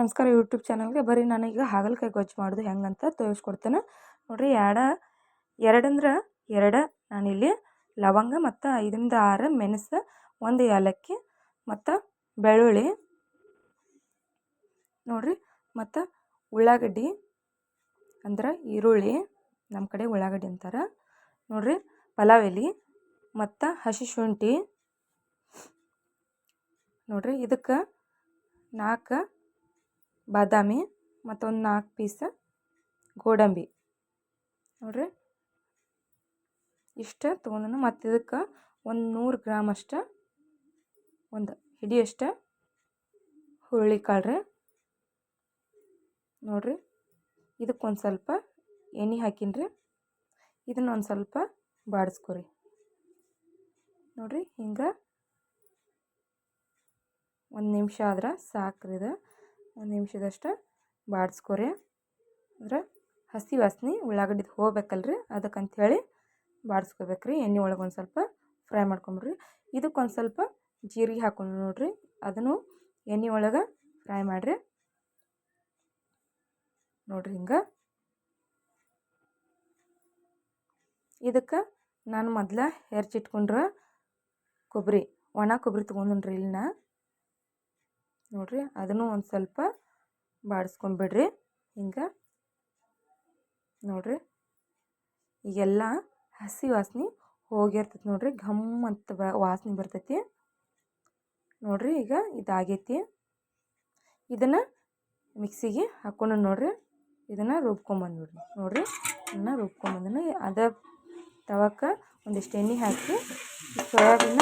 ನಮಸ್ಕಾರ ಯೂಟ್ಯೂಬ್ ಚಾನಲ್ಗೆ ಬರ್ರಿ. ನಾನೀಗ ಹಾಗಲಕಾಯಿ ಗೊಜ್ಜು ಮಾಡೋದು ಹೆಂಗಂತ ತೋರಿಸ್ಕೊಡ್ತೇನೆ ನೋಡ್ರಿ. ಎರಡಂದ್ರೆ ನಾನಿಲ್ಲಿ ಲವಂಗ ಮತ್ತು 5ರಿಂದ 6 ಮೆಣಸು, 1 ಏಲಕ್ಕಿ ಮತ್ತು ಬೆಳ್ಳುಳ್ಳಿ ನೋಡ್ರಿ, ಮತ್ತು ಉಳ್ಳಾಗಡ್ಡಿ ಅಂದ್ರೆ ಈರುಳ್ಳಿ, ನಮ್ಮ ಕಡೆ ಉಳ್ಳಾಗಡ್ಡಿ ಅಂತಾರೆ ನೋಡ್ರಿ, ಪಲಾವ್ ಎಲೆ ಮತ್ತು ಹಸಿ ಶುಂಠಿ ನೋಡ್ರಿ. ಇದಕ್ಕೆ 4 ಬಾದಾಮಿ ಮತ್ತು ಒಂದು 4 ಪೀಸ್ ಗೋಡಂಬಿ ನೋಡ್ರಿ, ಇಷ್ಟ ತೊಗೊಂಡು ಮತ್ತು ಇದಕ್ಕೆ ಒಂದು 100 ಗ್ರಾಮ್ ಅಷ್ಟು ಒಂದು ಹಿಡಿಯಷ್ಟು ಹುರುಳಿಕಾಳು ರೀ ನೋಡ್ರಿ. ಇದಕ್ಕೊಂದು ಸ್ವಲ್ಪ ಎಣ್ಣೆ ಹಾಕಿನ್ರಿ, ಇದನ್ನೊಂದು ಸ್ವಲ್ಪ ಬಾಡಿಸ್ಕೊರಿ ನೋಡ್ರಿ. ಹಿಂಗೆ 1 ನಿಮಿಷ ಆದ್ರೆ ಸಾಕ್ರಿ. ಇದು 1 ನಿಮಿಷದಷ್ಟು ಬಾಡಿಸ್ಕೊರಿ. ಅಂದ್ರೆ ಹಸಿ ವಾಸನೆ ಉಳ್ಳಾಗಡ್ಡಿದು ಹೋಗ್ಬೇಕಲ್ರಿ, ಅದಕ್ಕಂಥೇಳಿ ಬಾಡಿಸ್ಕೋಬೇಕ್ರಿ. ಎಣ್ಣೆ ಒಳಗೆ ಒಂದು ಸ್ವಲ್ಪ ಫ್ರೈ ಮಾಡ್ಕೊಂಬಿಡ್ರಿ. ಇದಕ್ಕೊಂದು ಸ್ವಲ್ಪ ಜೀರಿಗೆ ಹಾಕೊಂಡು ನೋಡ್ರಿ, ಅದನ್ನು ಎಣ್ಣೆ ಒಳಗೆ ಫ್ರೈ ಮಾಡಿರಿ ನೋಡ್ರಿ. ಹಿಂಗೆ ಇದಕ್ಕೆ ನಾನು ಮೊದಲ ಹೆಚ್ಚಿಟ್ಕೊಂಡ್ರೆ ಒಣ ಕೊಬ್ಬರಿ ತೊಗೊಂಡ್ರಿ ಇಲ್ಲಿನ ನೋಡ್ರಿ, ಅದನ್ನು ಒಂದು ಸ್ವಲ್ಪ ಬಾಡಿಸ್ಕೊಂಬಿಡ್ರಿ. ಹಿಂಗೆ ನೋಡ್ರಿ, ಈಗೆಲ್ಲ ಹಸಿ ವಾಸನೆ ಹೋಗಿರ್ತೈತಿ ನೋಡ್ರಿ, ಘಮ್ ಅಂತ ವಾಸನೆ ಬರ್ತೈತಿ ನೋಡ್ರಿ. ಈಗ ಇದಾಗೈತಿ, ಇದನ್ನು ಮಿಕ್ಸಿಗೆ ಹಾಕ್ಕೊಂಡು ನೋಡ್ರಿ, ಇದನ್ನು ರುಬ್ಕೊಂಬಂದ್ಬಿಡ್ರಿ ನೋಡ್ರಿ. ಇದನ್ನು ರುಬ್ಕೊಂಬಂದನು ಅದೇ ತವಕ್ಕೆ ಒಂದಿಷ್ಟು ಎಣ್ಣೆ ಹಾಕಿ ಸೋಯಾಬೀನ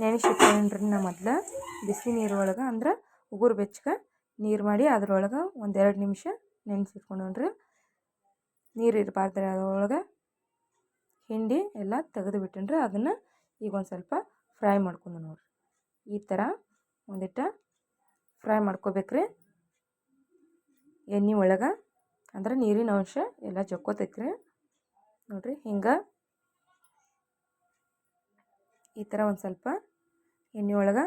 ನೆನೆಸಿಟ್ಕೊಂಡ್ರಿ. ನಾ ಮೊದಲು ಬಿಸಿ ನೀರು ಒಳಗೆ ಅಂದ್ರೆ ಉಗುರು ಬೆಚ್ಚಗೆ ನೀರು ಮಾಡಿ ಅದ್ರೊಳಗೆ 1-2 ನಿಮಿಷ ನೆನೆಸಿಟ್ಕೊಂಡ್ರಿ. ನೀರು ಇರಬಾರ್ದ್ರಿ ಅದ್ರೊಳಗೆ, ಹಿಂಡಿ ಎಲ್ಲ ತೆಗೆದು ಬಿಟ್ಟನ್ರಿ. ಅದನ್ನು ಈಗ ಒಂದು ಸ್ವಲ್ಪ ಫ್ರೈ ಮಾಡ್ಕೊಂಡು ನೋಡ್ರಿ, ಈ ಥರ ಒಂದಿಟ್ಟು ಫ್ರೈ ಮಾಡ್ಕೋಬೇಕ್ರಿ ಎಣ್ಣೆ ಒಳಗೆ, ಅಂದ್ರೆ ನೀರಿನ ಅಂಶ ಎಲ್ಲ ಜಕ್ಕೋತೈತ್ರಿ ನೋಡ್ರಿ. ಹಿಂಗೆ ಈ ಥರ ಒಂದು ಸ್ವಲ್ಪ ಎಣ್ಣೆ ಒಳಗೆ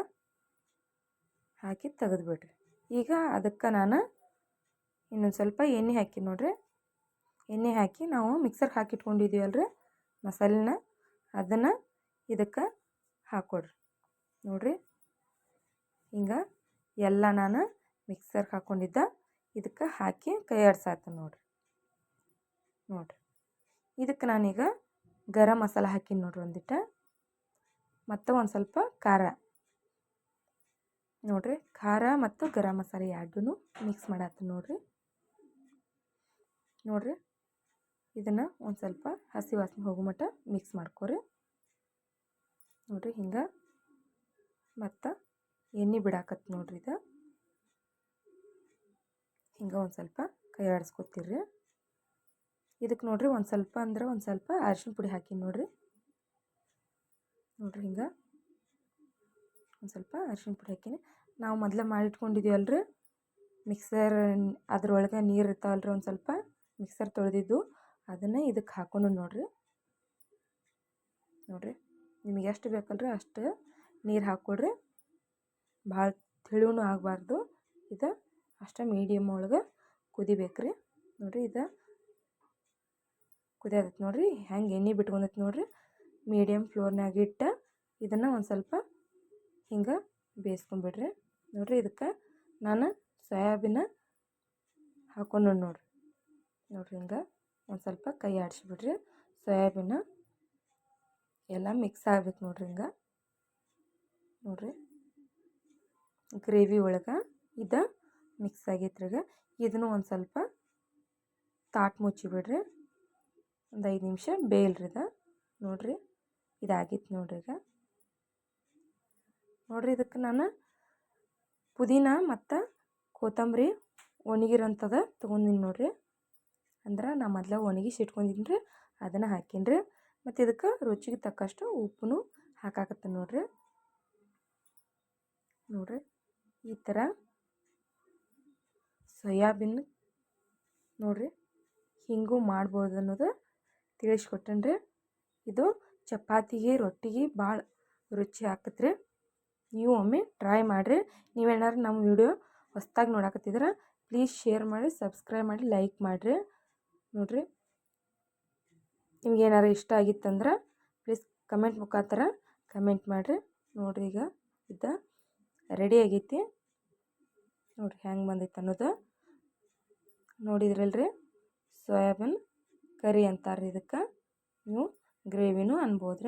ಹಾಕಿ ತೆಗೆದುಬಿಡ್ರಿ. ಈಗ ಅದಕ್ಕೆ ನಾನು ಇನ್ನೊಂದು ಸ್ವಲ್ಪ ಎಣ್ಣೆ ಹಾಕಿ ನೋಡ್ರಿ, ಎಣ್ಣೆ ಹಾಕಿ ನಾವು ಮಿಕ್ಸರ್ಗೆ ಹಾಕಿಟ್ಕೊಂಡಿದ್ದೀವಲ್ರಿ ಮಸಾಲೆನ, ಅದನ್ನು ಇದಕ್ಕೆ ಹಾಕ್ಕೊಡ್ರಿ ನೋಡ್ರಿ. ಹಿಂಗೆ ಎಲ್ಲ ನಾನು ಮಿಕ್ಸರ್ಗೆ ಹಾಕ್ಕೊಂಡಿದ್ದ ಇದಕ್ಕೆ ಹಾಕಿ ಕೈ ಆಡ್ಸಾತ ನೋಡ್ರಿ. ಇದಕ್ಕೆ ನಾನೀಗ ಗರಂ ಮಸಾಲ ಹಾಕಿನಿ ನೋಡ್ರಿ ಒಂದಿಟ್ಟು, ಮತ್ತು ಒಂದು ಸ್ವಲ್ಪ ಖಾರ ನೋಡ್ರಿ. ಖಾರ ಮತ್ತು ಗರಂ ಮಸಾಲೆ ಎರಡೂ ಮಿಕ್ಸ್ ಮಾಡತ್ತೀನಿ ನೋಡ್ರಿ. ಇದನ್ನು ಒಂದು ಸ್ವಲ್ಪ ಹಸಿ ವಾಸನೆ ಹೋಗೋ ಮಟ್ಟ ಮಿಕ್ಸ್ ಮಾಡ್ಕೊರಿ ನೋಡ್ರಿ. ಹಿಂಗೆ ಮತ್ತು ಎಣ್ಣೆ ಬಿಡಾಕತ್ತು ನೋಡ್ರಿ. ಇದು ಹಿಂಗೆ ಒಂದು ಸ್ವಲ್ಪ ಕೈ ಆಡಿಸ್ಕೊತೀರಿ. ಇದಕ್ಕೆ ನೋಡ್ರಿ ಒಂದು ಸ್ವಲ್ಪ ಅರಿಶಿನ ಪುಡಿ ಹಾಕಿ ನೋಡ್ರಿ. ಹಿಂಗೆ ಒಂದು ಸ್ವಲ್ಪ ಅರಿಶಿನ ಪುಡಿ ಹಾಕಿನಿ. ನಾವು ಮೊದಲೇ ಮಾಡಿಟ್ಕೊಂಡಿದ್ದೀವಲ್ರಿ ಮಿಕ್ಸರ್, ಅದ್ರೊಳಗೆ ನೀರು ಇರ್ತಾವಲ್ರಿ ಒಂದು ಸ್ವಲ್ಪ ಮಿಕ್ಸರ್ ತೊಳೆದಿದ್ದು, ಅದನ್ನು ಇದಕ್ಕೆ ಹಾಕೊಂಡು ನೋಡ್ರಿ. ನಿಮಗೆ ಎಷ್ಟು ಬೇಕಲ್ರಿ ಅಷ್ಟು ನೀರು ಹಾಕ್ಕೊಡ್ರಿ, ಭಾಳ ತಿಳಿನೂ ಆಗಬಾರ್ದು. ಇದು ಅಷ್ಟೇ ಮೀಡಿಯಮ್ ಒಳಗೆ ಕುದಿಬೇಕ್ರಿ ನೋಡ್ರಿ. ಇದು ಕುದಿಯೋದೈತೆ ನೋಡ್ರಿ, ಹೆಂಗೆ ಎಣ್ಣೆ ಬಿಟ್ಕೊಂಡೈತೆ ನೋಡ್ರಿ. ಮೀಡಿಯಮ್ ಫ್ಲೇಮ್ನಾಗ ಇಟ್ಟು ಇದನ್ನು ಒಂದು ಸ್ವಲ್ಪ ಹಿಂಗೆ ಬೇಯಿಸ್ಕೊಂಬಿಡ್ರಿ ನೋಡ್ರಿ. ಇದಕ್ಕೆ ನಾನು ಸೋಯಾಬೀನ ಹಾಕೊಂಡು ನೋಡ್ರಿ. ಹಿಂಗೆ ಒಂದು ಸ್ವಲ್ಪ ಕೈ ಆಡಿಸ್ಬಿಡ್ರಿ. ಸೋಯಾಬೀನ ಎಲ್ಲ ಮಿಕ್ಸ್ ಆಗ್ಬೇಕು ನೋಡ್ರಿ. ಹಿಂಗೆ ನೋಡ್ರಿ, ಗ್ರೇವಿ ಒಳಗೆ ಇದು ಮಿಕ್ಸ್ ಆಗೈತ್ರಿ. ಈಗ ಇದನ್ನು ಒಂದು ಸ್ವಲ್ಪ ತಾಟ್ ಮುಚ್ಚಿಬಿಡ್ರಿ, ಒಂದು 5 ನಿಮಿಷ ಬೇಯಲ್ರಿ ಇದು ನೋಡ್ರಿ. ಇದಾಗಿತ್ತು ನೋಡ್ರಿ. ಈಗ ನೋಡ್ರಿ, ಇದಕ್ಕೆ ನಾನು ಪುದೀನ ಮತ್ತು ಕೊತ್ತಂಬರಿ ಒಣಗಿರೋಂಥದ್ದು ತೊಗೊಂಡಿನಿ ನೋಡ್ರಿ. ಅಂದ್ರೆ ನಾ ಮೊದಲು ಒಣಗಿಸಿ ಇಟ್ಕೊಂಡಿನಿ ರೀ, ಅದನ್ನು ಹಾಕೀನಿ ರೀ. ಮತ್ತು ಇದಕ್ಕೆ ರುಚಿಗೆ ತಕ್ಕಷ್ಟು ಉಪ್ಪು ಹಾಕಾಕತ್ತೀನಿ ನೋಡ್ರಿ. ಈ ಥರ ಸೋಯಾಬೀನ್ ನೋಡ್ರಿ ಹಿಂಗೂ ಮಾಡ್ಬೋದು ಅನ್ನೋದು ತಿಳಿಸ್ಕೊಟ್ಟೇನ್ರಿ. ಇದು ಚಪಾತಿಗೆ ರೊಟ್ಟಿಗೆ ಭಾಳ ರುಚಿ ಆಕತ್ರಿ. ನೀವು ಒಮ್ಮೆ ಟ್ರೈ ಮಾಡಿರಿ. ನೀವೇನಾರು ನಮ್ಮ ವಿಡಿಯೋ ಹೊಸ್ದಾಗಿ ನೋಡಕತ್ತಿದ್ರೆ ಪ್ಲೀಸ್ ಶೇರ್ ಮಾಡಿ, ಸಬ್ಸ್ಕ್ರೈಬ್ ಮಾಡಿ, ಲೈಕ್ ಮಾಡಿರಿ. ನೋಡಿರಿ, ನಿಮ್ಗೆ ಏನಾರು ಇಷ್ಟ ಆಗಿತ್ತಂದ್ರೆ ಪ್ಲೀಸ್ ಕಮೆಂಟ್ ಮುಖಾಂತರ ಕಮೆಂಟ್ ಮಾಡಿರಿ. ನೋಡಿರಿ, ಈಗ ಇದು ರೆಡಿ ಆಗೈತಿ. ನೋಡಿರಿ ಹೆಂಗೆ ಬಂದೈತೆ ಅನ್ನೋದು. ನೋಡಿದ್ರಲ್ರಿ, ಸೋಯಾಬೀನ್ ಕರಿ ಅಂತಾರೆ ಇದಕ್ಕೆ, ನೀವು ಗ್ರೇವಿನೂ ಅನ್ಬೋದು ರೀ.